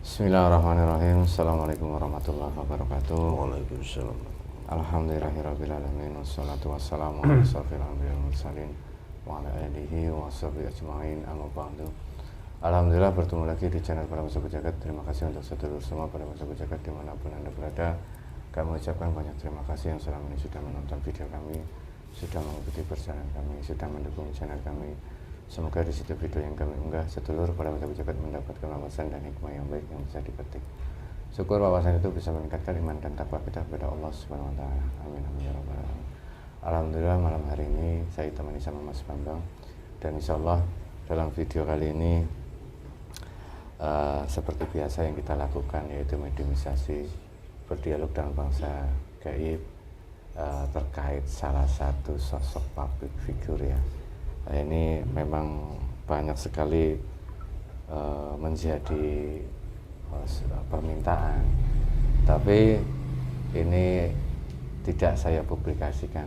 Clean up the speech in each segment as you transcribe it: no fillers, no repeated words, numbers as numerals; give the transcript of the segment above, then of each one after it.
Bismillahirrahmanirrahim. Assalamualaikum warahmatullahi wabarakatuh. Waalaikumsalam. Alhamdulillahirrahmanirrahim. Wassalatu wassalamu ala asyrafil anbiya'i wal mursalin wa ala alihi wa sahbihi ajma'in, amma ba'du. Alhamdulillah bertemu lagi di channel Para Masaku Jagat. Terima kasih untuk sedulur semua Para Masaku Jagat dimanapun Anda berada. Kami ucapkan banyak terima kasih yang selama ini sudah menonton video kami, sudah mengikuti perjalanan kami, sudah mendukung channel kami. Semoga di situ video yang kami unggah setelur Para Masaku Jagat mendapatkan wawasan dan hikmah yang baik yang bisa dipetik. Syukur wawasan itu bisa meningkatkan iman dan takwa kita kepada Allah Subhanahu wa taala. Amin amin ya rabbal alamin. Alhamdulillah malam hari ini saya ditemani sama Mas Bambang, dan insyaallah dalam video kali ini seperti biasa yang kita lakukan, yaitu mediumisasi, berdialog dengan bangsa gaib terkait salah satu sosok public figure ya. Ini memang banyak sekali menjadi permintaan, tapi ini tidak saya publikasikan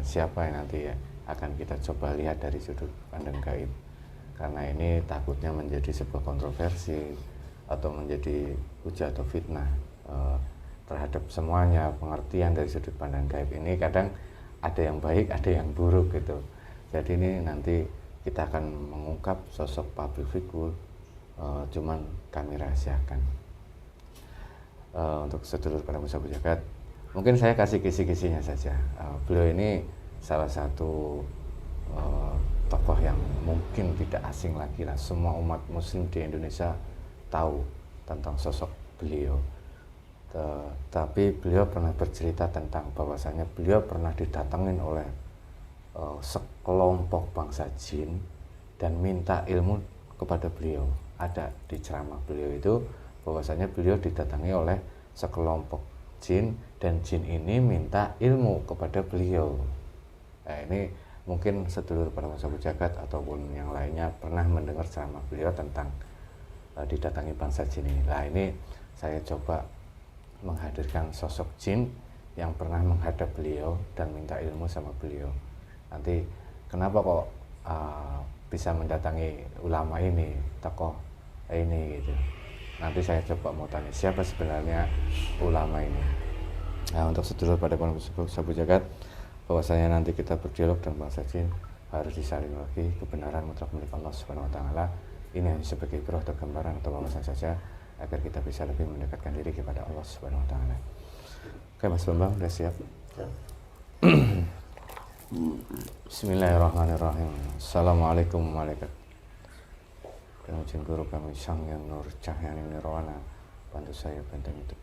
siapa yang nanti ya akan kita coba lihat dari sudut pandang gaib, karena ini takutnya menjadi sebuah kontroversi atau menjadi hujah atau fitnah terhadap semuanya. Pengertian dari sudut pandang gaib ini kadang ada yang baik, ada yang buruk gitu. Jadi ini nanti kita akan mengungkap sosok public figure, cuman kami rahasiakan. Untuk sedulur Para Masaku Jagat, mungkin saya kasih kisi-kisinya saja. Beliau ini salah satu tokoh yang mungkin tidak asing lagi lah. Semua umat muslim di Indonesia tahu tentang sosok beliau. Tapi beliau pernah bercerita tentang bahwasanya beliau pernah didatengin oleh sekelompok bangsa jin dan minta ilmu kepada beliau. Ada di ceramah beliau itu bahwasanya beliau didatangi oleh sekelompok jin dan jin ini minta ilmu kepada beliau. Nah, ini mungkin sedulur Para Masaku Jagat ataupun yang lainnya pernah mendengar ceramah beliau tentang didatangi bangsa jin ini. Nah, ini saya coba menghadirkan sosok jin yang pernah menghadap beliau dan minta ilmu sama beliau. Nanti kenapa kok bisa mendatangi ulama ini, tokoh ini gitu. Nanti saya coba mau tanya siapa sebenarnya ulama ini. Nah, untuk sedulur pada Para Masaku Jagat, bahwasanya nanti kita berdialog dengan bangsa jin harus disaring lagi kebenaran mutlak milik Allah Subhanahu wa taala. Ini hanya sebagai ibrah atau gambaran atau wawasan saja agar kita bisa lebih mendekatkan diri kepada Allah Subhanahu wa taala. Oke Mas Bambang, sudah siap? Ya. Bismillahirrahmanirrahim. Assalamualaikum warahmatullahi wabarakatuh. Dengan izin guru kami Sang Yang Nur Cahyani Nirwana, bantu saya benteng itu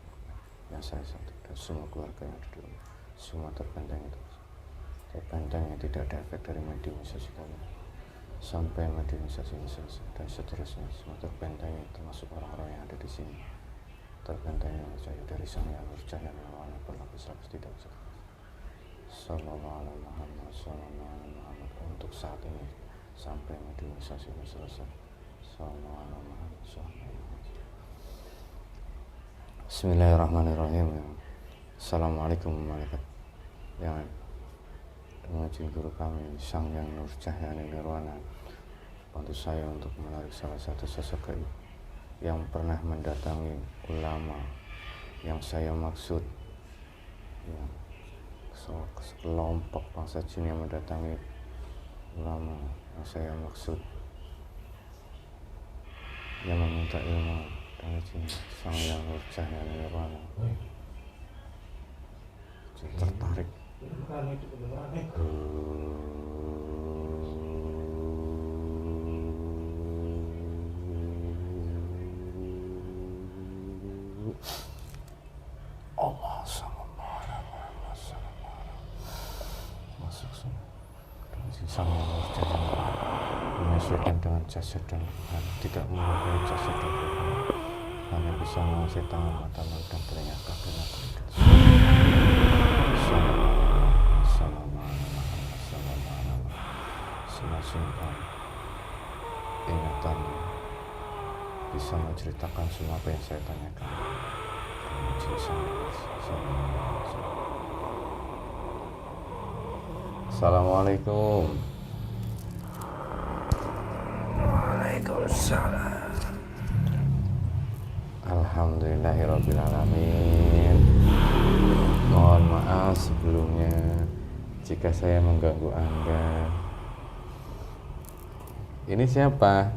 yang saya satu dan semua keluarga yang ada di rumah, semua terbenteng itu, terbenteng yang tidak ada efek dari mediumisasi kami sampai mediumisasi ini selesai dan seterusnya. Semua terbenteng termasuk orang-orang yang ada di sini, terbenteng yang saya dari Sang Yang Nur Cahyani Nirwana berlapis-lapis tidak bisa. Sallallahu alaihi Muhammad untuk saat ini sampai mediumisasi ini selesai. Sallallahu alaihi Muhammad. Bismillahirrahmanirrahim. Assalamualaikum warahmatullahi wabarakatuh. Yang dengan izin guru kami Sang Yang Nur Cahyani Nirwana, bantu saya untuk menarik salah satu sosok gaib yang pernah mendatangi ulama yang saya maksud ya. Sekelompok bangsa jin yang mendatangi ulama yang saya maksud, yang meminta ilmu dari jin Sang Yang Nur Cahyani Nirwana. Tertarik Allah Sang Yang Nur Cahyani menyesuaikan dengan jasad dan Tuhan, tidak melukai jasad dan Tuhan, hanya bisa menguasai tangan, mata, mulut dan telinga kaki dan kulit. Semakin ingatan bisa menceritakan semua apa yang saya tanyakan. Assalamualaikum. Waalaikumsalam. Alhamdulillahirabbil alamin. Mohon maaf sebelumnya jika saya mengganggu Anda. Ini siapa?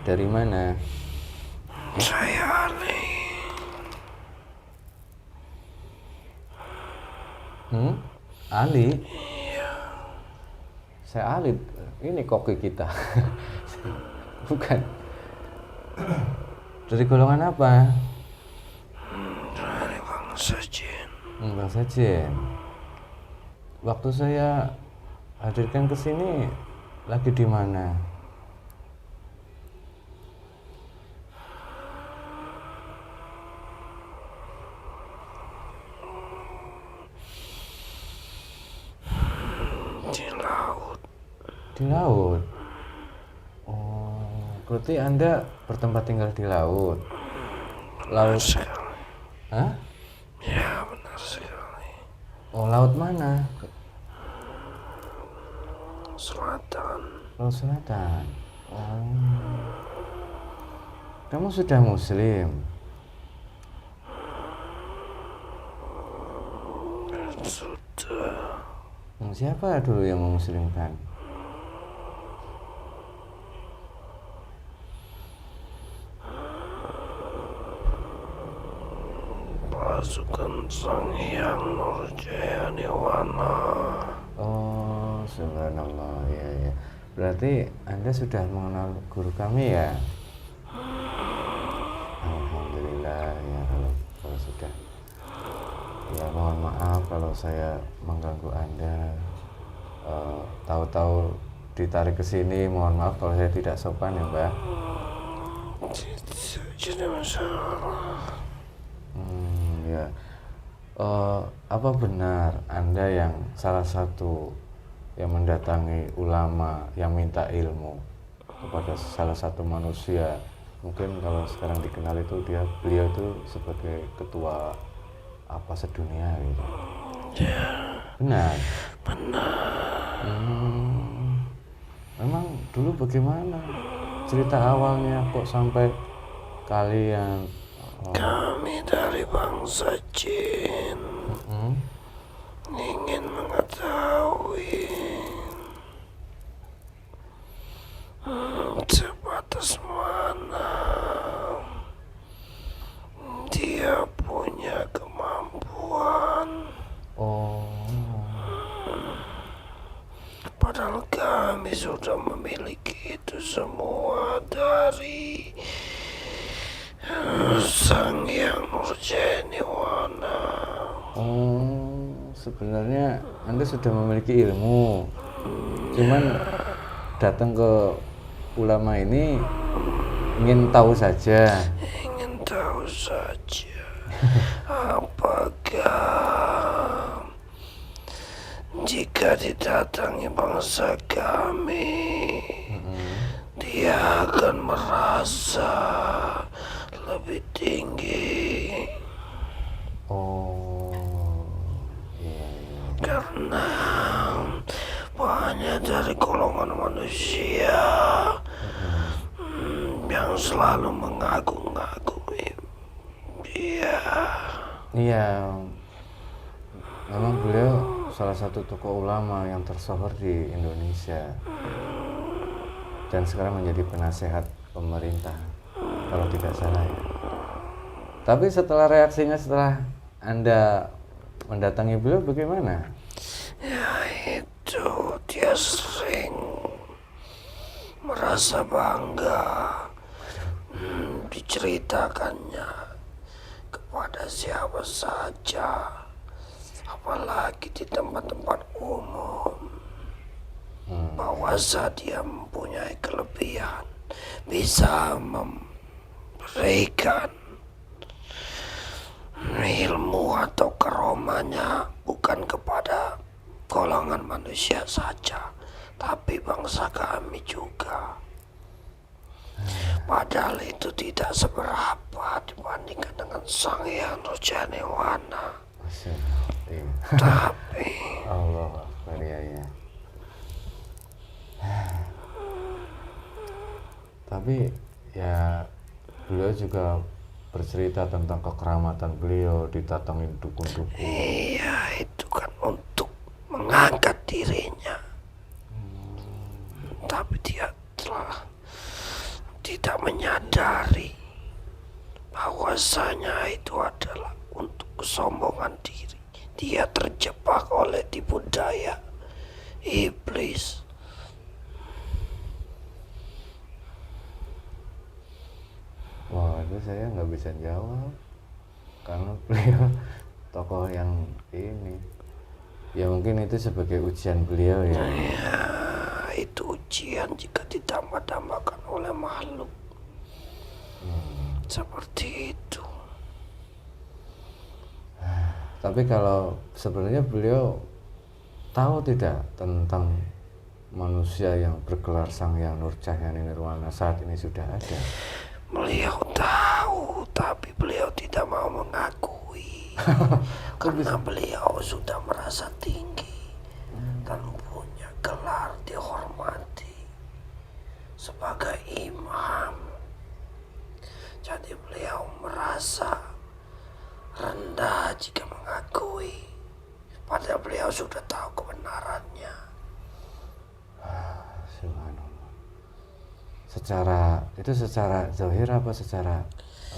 Dari mana? Saya Ali. Ali? Iya. Saya Ali. Ini koki kita. Bukan. Dari golongan apa? Dari bangsa jin. Bangsa jin. Waktu saya hadirkan ke sini lagi di mana? Di laut. Di laut. Oh, berarti Anda bertempat tinggal di laut. Laut Sekali. Hah? Ya, benar sekali. Oh, laut mana? Selatan. Laut Selatan. Oh. Kamu sudah muslim? Sudah. Siapa dulu yang memuslimkan? Pasukan Sang Hyang Nurjaya Niwana. Oh, subhanallah, ya. Berarti Anda sudah mengenal guru kami ya? Alhamdulillah ya kalau sudah. Ya mohon maaf kalau saya mengganggu Anda. Tahu-tahu ditarik ke sini, mohon maaf kalau saya tidak sopan ya, Mbak. Tidak masalah. Ya. Apa benar Anda yang salah satu yang mendatangi ulama yang minta ilmu kepada salah satu manusia? Mungkin kalau sekarang dikenal itu beliau itu sebagai ketua apa sedunia gitu. Ya, Benar. benar. Memang dulu bagaimana cerita awalnya kok sampai kalian Kami dari bangsa jin ingin mengetahui sebatas mana dia punya kemampuan. Padahal kami sudah memiliki itu semua dari Sang Hyang Nurjaya Niwana. Sebenarnya Anda sudah memiliki ilmu, cuman datang ke ulama ini ingin tahu saja. Ingin tahu saja apakah jika didatangi bangsa kami, dia akan merasa lebih tinggi. Iya. Karena banyak dari golongan manusia yang selalu mengagung-agumi dia. Iya, memang beliau salah satu tokoh ulama yang tersohor di Indonesia dan sekarang menjadi penasehat pemerintah kalau tidak salah ya. Tapi setelah reaksinya setelah Anda mendatangi beliau bagaimana? Ya itu, dia sering merasa bangga diceritakannya kepada siapa saja, apalagi di tempat-tempat umum, bahwa dia mempunyai kelebihan, bisa memberikan ilmu atau karomanya bukan kepada golongan manusia saja, tapi bangsa kami juga. Padahal itu tidak seberapa dibandingkan dengan Sang Hyang Nurjaya Niwana. Tapi Allah Akbar, ya. Tapi ya beliau juga bercerita tentang kekeramatan beliau didatangin dukun-dukun. Iya, itu kan untuk mengangkat dirinya. Tapi dia telah tidak menyadari bahwasanya itu adalah untuk kesombongan diri. Dia terjebak oleh tipu daya iblis. Wah, itu saya nggak bisa jawab karena beliau tokoh yang ini. Ya mungkin itu sebagai ujian beliau ya. Ya, itu ujian jika ditambah-tambahkan oleh makhluk. Seperti itu. Tapi kalau sebenarnya beliau tahu tidak tentang manusia yang bergelar Sang Hyang Nurjayani Nirwana saat ini sudah ada? Beliau tahu, tapi beliau tidak mau mengakui. Karena beliau sudah merasa tinggi dan punya gelar dihormati sebagai imam. Jadi beliau merasa rendah jika mengakui, padahal beliau sudah tahu kebenarannya. Subhanallah. Secara zahir apa secara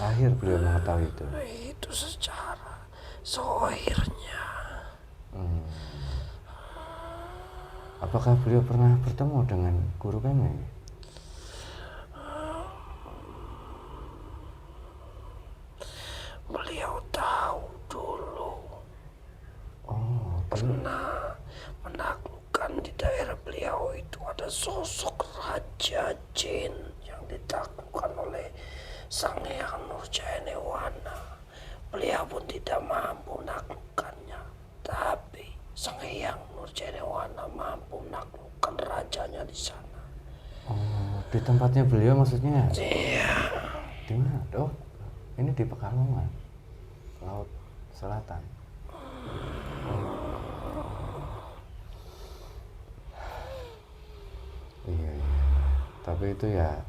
lahir beliau mengetahui itu? Itu secara zahirnya. Apakah beliau pernah bertemu dengan guru kami? Beliau tahu dulu pernah menaklukkan di daerah beliau itu ada sosok raja jin yang ditaklukkan oleh Sang Hyang Nurjayani Wana. Beliau pun tidak mampu menaklukkannya, tapi Sang Hyang Nurjayani Wana mampu menaklukkan rajanya di sana. Oh, di tempatnya beliau maksudnya? Iya. Di mana? Oh, ini di Pekalongan, Laut Selatan. Iya. Tapi itu ya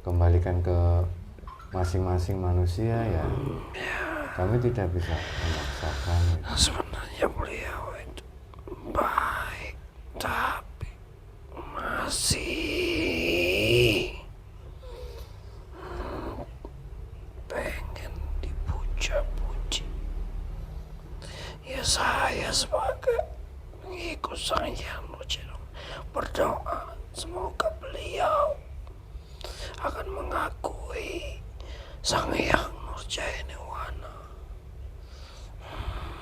kembalikan ke masing-masing manusia ya. Kami tidak bisa memaksakan. Sebenarnya beliau itu baik, tapi masih pengen dipuja-puji. Ya saya sebagai pengikut Sang Hyang Nurjayani berdoa semoga beliau akan mengakui Sang Hyang Nurjayani Wana.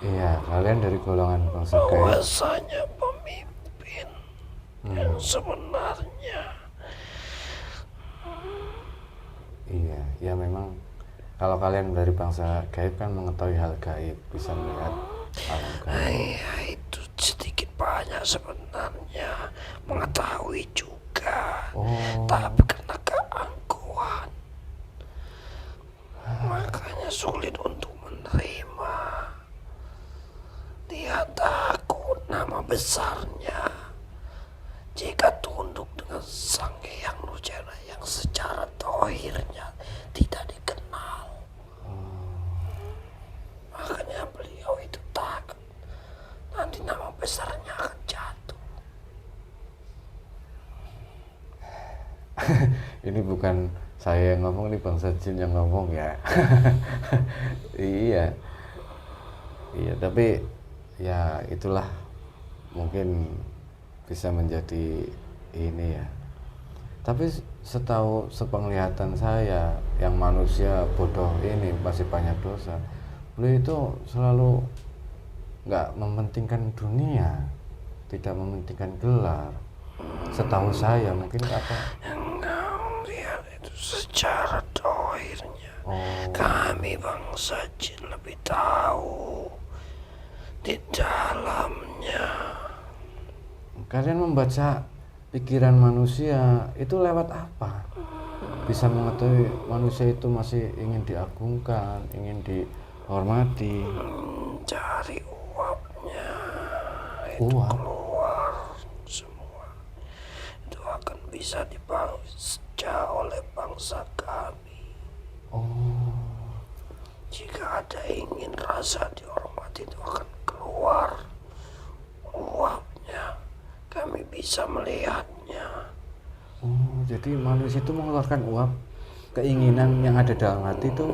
Iya, kalian dari golongan bangsa Gaib. Bahwasanya pemimpin yang sebenarnya. Iya, ya memang kalau kalian dari bangsa Gaib kan mengetahui hal gaib, bisa melihat alam gaib. Ya itu sedikit banyak sebenarnya mengetahui juga. Oh, Tapi karena keangkuhan makanya sulit untuk menerima. Dia takut nama besarnya jika tunduk dengan Sang Hyang Nurjayani yang secara dohirnya tidak dikenal. Makanya beliau itu takut nanti nama besarnya akan jatuh. ini bukan saya yang ngomong, ini bangsa jin yang ngomong ya. Iya, iya, tapi ya itulah mungkin bisa menjadi ini ya. Tapi setahu sepenglihatan saya, yang manusia bodoh ini masih banyak dosa. Beliau itu selalu nggak mementingkan dunia, tidak mementingkan gelar. Setahu saya mungkin apa? Yang kau lihat itu secara dohirnya. Oh, Kami bangsa jin lebih tahu di dalamnya. kalian membaca pikiran manusia itu lewat apa? Bisa mengetahui manusia itu masih ingin diagungkan, ingin dihormati. Cari uapnya Uap. keluar semua. Itu akan bisa dibaca oleh bangsa kami. Oh, Jika ada ingin rasa dihormati itu akan keluar uapnya. Kami bisa melihatnya. oh, jadi manusia itu mengeluarkan uap. Keinginan yang ada dalam hati itu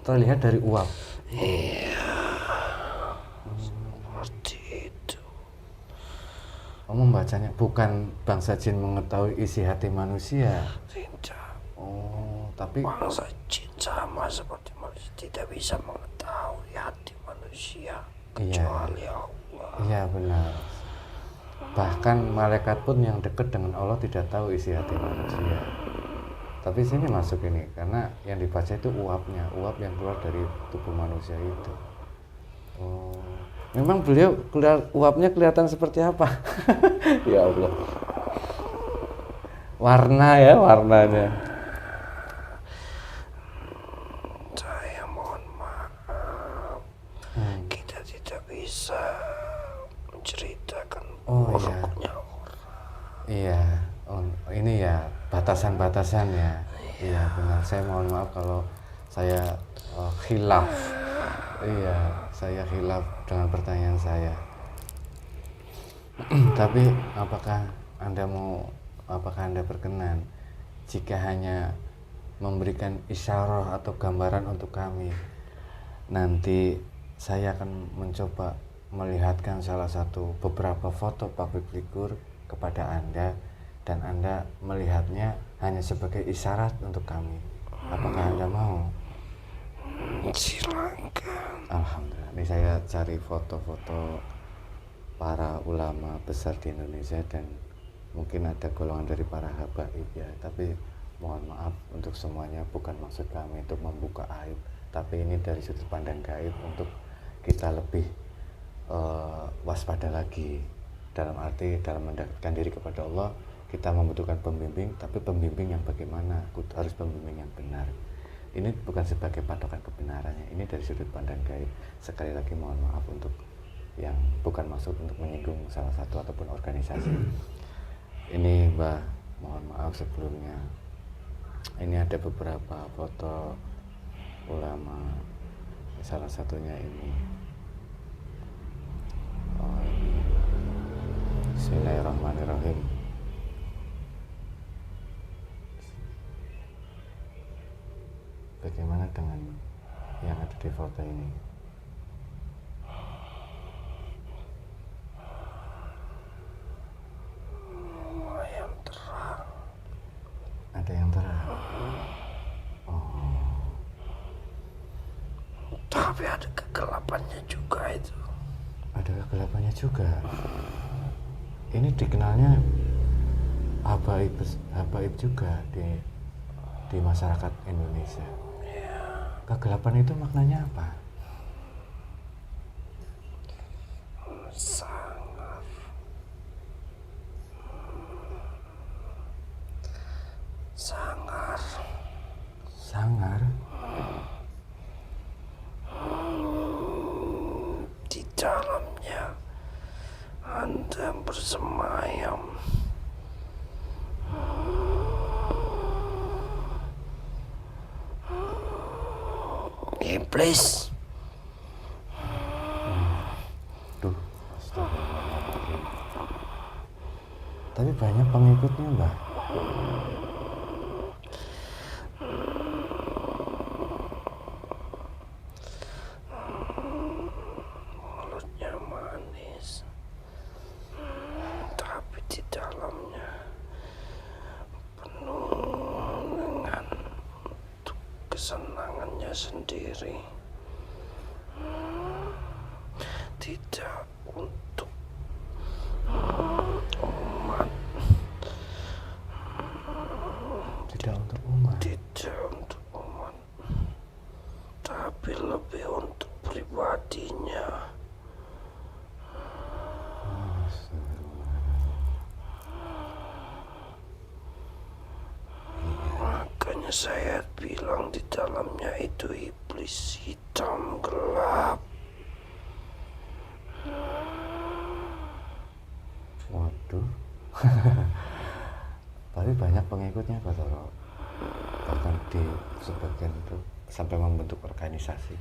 terlihat dari uap. Iya, seperti itu. Oh, membacanya bukan bangsa jin mengetahui isi hati manusia. Tidak. Oh, tapi Bangsa jin sama seperti manusia tidak bisa mengetahui hati manusia kecuali Allah. iya benar. Bahkan malaikat pun yang dekat dengan Allah tidak tahu isi hati manusia. Tapi sini masuk ini karena yang dibaca itu uapnya, uap yang keluar dari tubuh manusia itu. Oh, memang beliau uapnya kelihatan seperti apa? Ya Allah. Warna ya, warnanya. Saya mohon maaf, kita tidak bisa menceritakan buruknya orang. Iya, oh, ini ya batasan-batasan ya. Iya benar. Saya mohon maaf kalau saya khilaf. Iya, saya khilaf dengan pertanyaan saya. Tapi apakah Anda berkenan jika hanya memberikan isyarah atau gambaran untuk kami? Nanti saya akan mencoba melihatkan beberapa foto public figure kepada Anda dan Anda melihatnya hanya sebagai isyarat untuk kami. Apakah Anda mau? Silakan. Alhamdulillah. Ini saya cari foto-foto para ulama besar di Indonesia dan mungkin ada golongan dari para habaib ya. Tapi mohon maaf untuk semuanya, bukan maksud kami untuk membuka aib, tapi ini dari sudut pandang gaib untuk kita lebih waspada lagi. Dalam arti dalam mendekatkan diri kepada Allah, kita membutuhkan pembimbing, tapi pembimbing yang bagaimana? Harus pembimbing yang benar. Ini bukan sebagai patokan kebenarannya, ini dari sudut pandang gaib. Sekali lagi mohon maaf untuk yang bukan maksud untuk menyinggung salah satu ataupun organisasi. Ini Mbah, mohon maaf sebelumnya. Ini ada beberapa foto ulama, salah satunya ini. Oh, ini. Bismillahirrahmanirrahim. Bagaimana dengan yang ada di foto ini? Lumayan terang. Ada yang terang. Oh, Tapi ada kegelapannya juga itu. ada kegelapannya juga. Ini dikenalnya habaib juga di masyarakat Indonesia. Kegelapan itu maknanya apa? Sangat. Sangar. Sangar. Di dalamnya Anda bersemayam. Iblis. Duh, astagfirullahaladzim. Tapi banyak pengikutnya, Mbak. Mulutnya manis, tapi di dalamnya penuh dengan kesenangannya sendiri. Tidak untuk umat, Tidak untuk umat. tidak untuk umat, tapi lebih untuk pribadinya. Makanya saya bilang di dalamnya itu iblis hitam gelap. Waduh. Tapi banyak pengikutnya, Pak Toro. bahkan di sebagian itu sampai membentuk organisasi.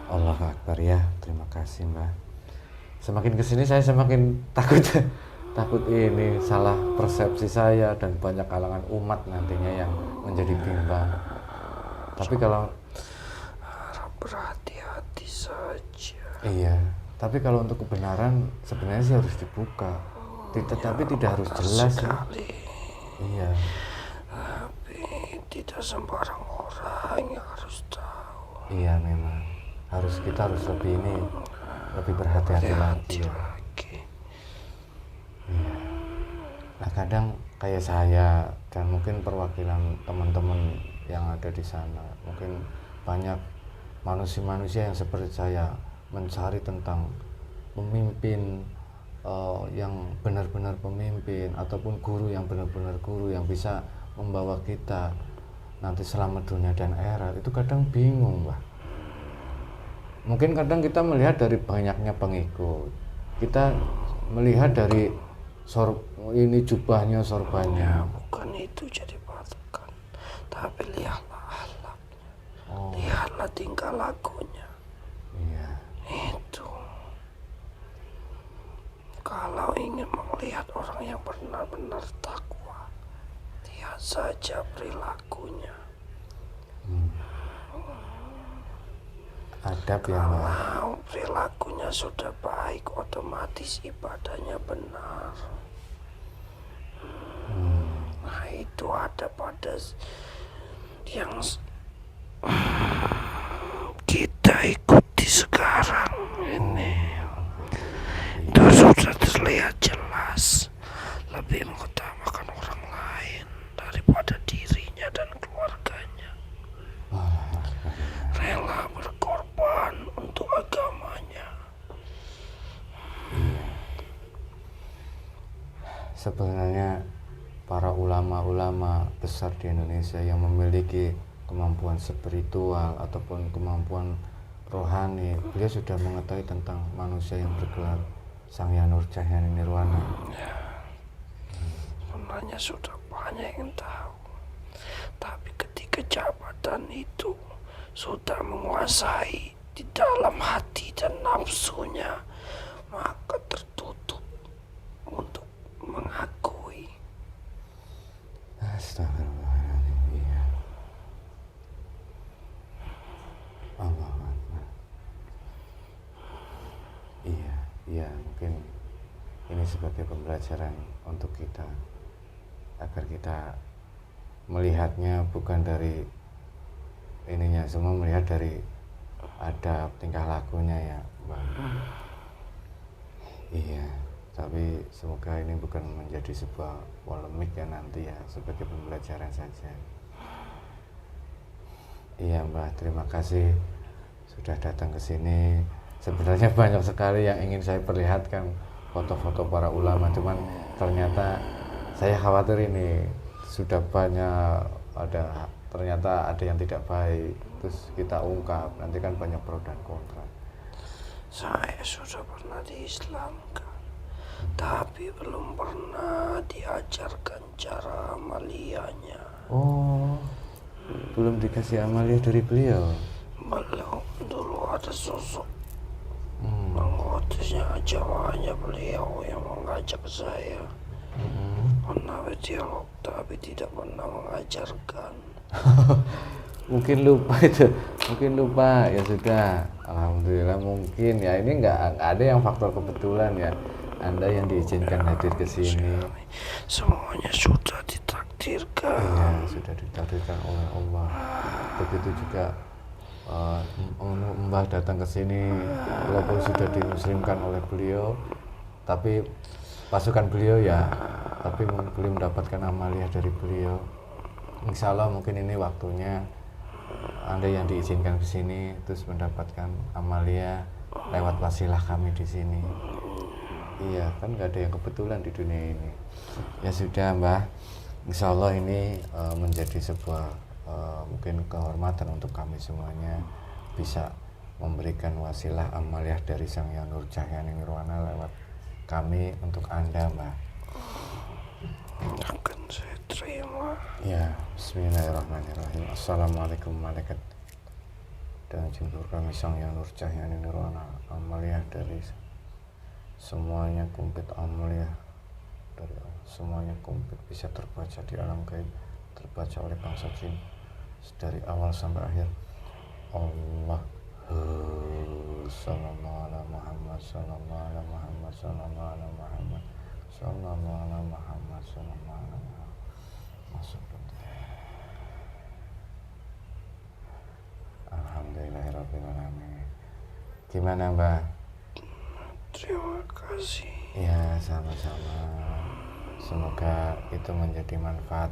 Allah Akbar ya, terima kasih Mbah. Semakin kesini saya semakin takut ini salah persepsi saya dan banyak kalangan umat nantinya yang menjadi bimbang. Tapi kalau harap berhati-hati saja. iya, tapi kalau untuk kebenaran sebenarnya sih harus dibuka, tetapi tidak harus jelas ya. Iya. Tapi tidak sembarang orang yang harus tahu. Iya memang kita harus lebih berhati-hati lagi ya. Iya. Nah kadang kayak saya dan mungkin perwakilan teman-teman yang ada di sana, mungkin banyak manusia-manusia yang seperti saya mencari tentang pemimpin yang benar-benar pemimpin ataupun guru yang benar-benar guru yang bisa membawa kita nanti selamat dunia dan akhirat. Itu kadang bingung Pak. Mungkin kadang kita melihat dari banyaknya pengikut, kita melihat dari ini jubahnya, sorbannya. Bukan itu jadi patokan, tapi lihatlah akhlaknya, lihatlah tingkah lakunya. Iya. Itu. Kalau ingin melihat orang yang benar-benar takwa, lihat saja perilakunya. Adab ya Mbak. Kalau perilakunya sudah baik, otomatis ibadahnya benar. Nah itu ada pada yang kita ikuti sekarang ini. Itu sudah terlihat jelas lebih mengutamakan orang lain daripada dirinya dan keluarganya. Rela berkorban untuk agamanya. Sebenarnya para ulama-ulama besar di Indonesia yang memiliki kemampuan spiritual ataupun kemampuan rohani, beliau sudah mengetahui tentang manusia yang bergelar Sang Hyang Nurjahyan Nirwana. Sebenarnya sudah banyak yang tahu, tapi ketika jabatan itu sudah menguasai di dalam hati dan nafsunya, maka tertutup untuk mengakui. Astagfirullahaladzim. Iya. Allah Akbar. Iya, mungkin ini sebagai pembelajaran untuk kita agar kita melihatnya bukan dari ininya, semua melihat dari adab tingkah lakunya ya Bang. Iya, tapi semoga ini bukan menjadi sebuah polemik ya nanti ya, sebagai pembelajaran saja. Iya Mbak, terima kasih sudah datang ke sini. Sebenarnya banyak sekali yang ingin saya perlihatkan foto-foto para ulama, cuman ternyata saya khawatir ini sudah banyak ternyata ada yang tidak baik, terus kita ungkap nanti kan banyak pro dan kontra. Saya sudah pernah diislamkan, tapi belum pernah diajarkan cara amalianya. Oh, belum dikasih amalia dari beliau? Belum. Dulu ada sosok mengutusnya, jawanya beliau yang mengajak saya pernah berdialog, tapi tidak pernah mengajarkan. Mungkin lupa ya sudah, alhamdulillah. Mungkin ya ini nggak ada yang faktor kebetulan ya, Anda yang diizinkan hadir ke sini. Semuanya sudah ditakdirkan. Iya, sudah ditakdirkan oleh Allah. Begitu juga Mbah datang ke sini walaupun sudah dimuslimkan oleh beliau, tapi pasukan beliau ya, tapi belum mendapatkan amaliah dari beliau. Insya Allah mungkin ini waktunya Anda yang diizinkan ke sini terus mendapatkan amalia lewat wasilah kami di sini. Iya, kan nggak ada yang kebetulan di dunia ini. Ya sudah Mbah, Insya Allah ini menjadi sebuah mungkin kehormatan untuk kami semuanya bisa memberikan wasilah amaliah dari Sang Hyang Nurjahyan Nirwana lewat kami untuk Anda Mbah. Akan saya terima. Ya, bismillahirrahmanirrahim. Assalamualaikum malaikat dan jin kami sang yang nur cahyani nirwana amaliyah dari semuanya kumplit amaliyah dari Allah. Semuanya kumplit bisa terbaca di alam gaib, terbaca oleh bangsa jin dari awal sampai akhir. Allah sallallahu ala Muhammad sallallahu ala Muhammad sallallahu ala Muhammad sallallahu ala Muhammad sallallahu ala Muhammad. Masuk. Alhamdulillahirrahmanirrahim. Gimana Mbak? Terima kasih. Ya, sama-sama. Semoga itu menjadi manfaat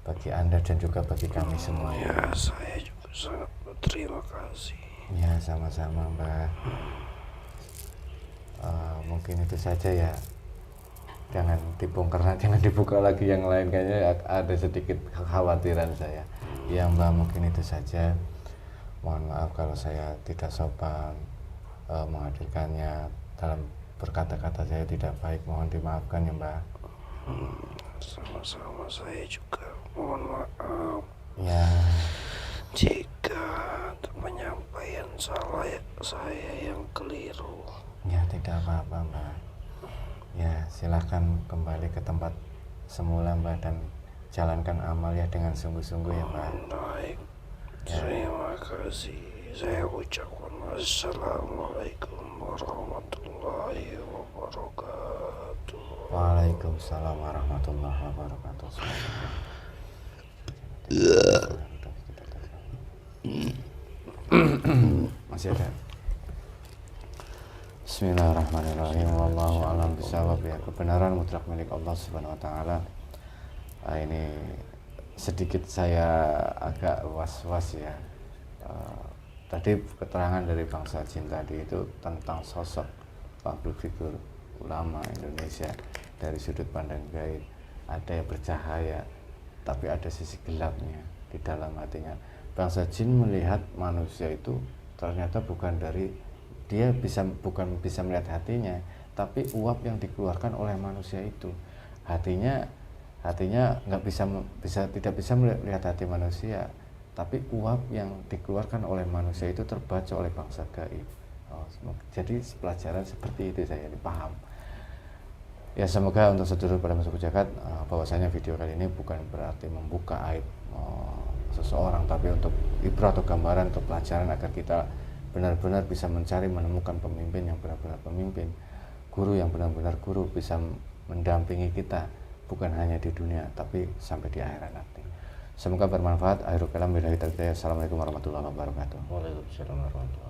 bagi Anda dan juga bagi kami semua. Ya, saya juga sangat berterima kasih. Ya, sama-sama Mbak. Mungkin itu saja ya. Jangan dibongkar, jangan dibuka lagi yang lain, kayaknya ada sedikit kekhawatiran saya. Ya Mbak, mungkin itu saja. Mohon maaf kalau saya tidak sopan menghadirkannya, dalam berkata-kata saya tidak baik, mohon dimaafkan ya Mbak. Sama-sama, saya juga mohon maaf Ya, jika penyampaian saya yang keliru. ya tidak apa-apa Mbak. Ya, silahkan kembali ke tempat semula Mbak dan jalankan amal ya dengan sungguh-sungguh ya Mbak. Baik, terima kasih. Saya ucapkan assalamualaikum warahmatullahi wabarakatuh. Waalaikumsalam warahmatullahi wabarakatuh. Masih ada. Bismillahirrahmanirrahim. Wallahu a'lam bishawab. Ya, kebenaran mutlak milik Allah Subhanahu wa taala. Ini sedikit saya agak was-was ya. Tadi keterangan dari bangsa jin tadi itu tentang sosok public figure ulama Indonesia dari sudut pandang gaib. Ada yang bercahaya, tapi ada sisi gelapnya di dalam hatinya. Bangsa jin melihat manusia itu ternyata bukan bukan bisa melihat hatinya, tapi uap yang dikeluarkan oleh manusia itu. Hatinya nggak tidak bisa melihat hati manusia, tapi uap yang dikeluarkan oleh manusia itu terbaca oleh bangsa gaib. Jadi pelajaran seperti itu saya paham. Ya, semoga untuk sedulur pada masuk jagat bahwasanya video kali ini bukan berarti membuka aib seseorang, tapi untuk ibrah atau gambaran, untuk pelajaran agar kita benar-benar bisa menemukan pemimpin yang benar-benar pemimpin, guru yang benar-benar guru, bisa mendampingi kita bukan hanya di dunia tapi sampai di akhirat nanti. Semoga bermanfaat. Akhirul kalam billahi taufiq. Assalamualaikum warahmatullahi wabarakatuh. Waalaikumsalam warahmatullahi wabarakatuh.